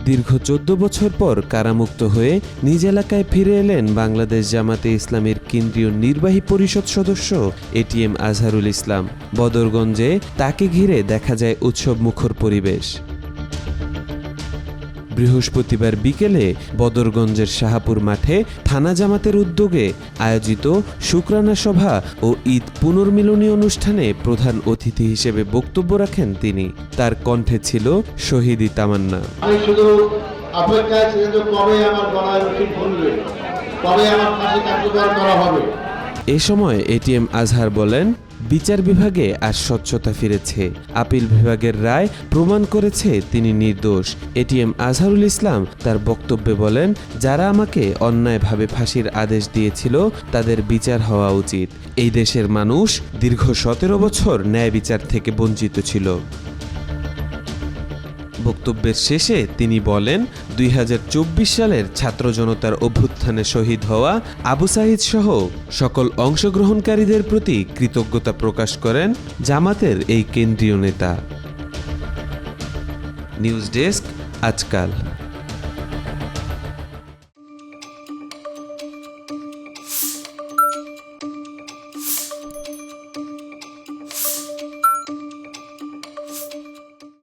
দীর্ঘ ১৪ বছর পর কারামুক্ত হয়ে নিজ এলাকায় ফিরে এলেন বাংলাদেশ জামাতে ইসলামীর কেন্দ্রীয় নির্বাহী পরিষদ সদস্য এটিএম আজহারুল ইসলাম। বদরগঞ্জে তাকে ঘিরে দেখা যায় উৎসবমুখর পরিবেশ। বৃহস্পতিবার বিকেলে বদরগঞ্জের শাহপুর মাঠে থানা জামাতের উদ্যোগে আয়োজিত শুকরানা সভা ও ঈদ পুনর্মিলনী অনুষ্ঠানে প্রধান অতিথি হিসেবে বক্তব্য রাখেন তিনি। তার কণ্ঠে ছিল শহীদি তামান্না। আমি শুধু অপেক্ষায় ছিলাম যে কবে আমার গলায় রশি খুলবে, কবে আমার ফাঁসি কার্যকর করা হবে। এ সময় এটিএম আজহার বলেন, বিচার বিভাগে আজ স্বচ্ছতা ফিরেছে। আপিল বিভাগের রায় প্রমাণ করেছে তিনি নির্দোষ। এটিএম আজহারুল ইসলাম তার বক্তব্যে বলেন, যারা আমাকে অন্যায়ভাবে ফাঁসির আদেশ দিয়েছিল তাদের বিচার হওয়া উচিত। এই দেশের মানুষ দীর্ঘ ১৭ বছর ন্যায় বিচার থেকে বঞ্চিত ছিল। বক্তব্যের শেষে তিনি বলেন, ২০২৪ সালের ছাত্র জনতার অভ্যুত্থানে শহীদ হওয়া আবু সাঈদ সহ সকল অংশগ্রহণকারীদের প্রতি কৃতজ্ঞতা প্রকাশ করেন জামাতের এই কেন্দ্রীয় নেতা। নিউজ ডেস্ক, আজকাল।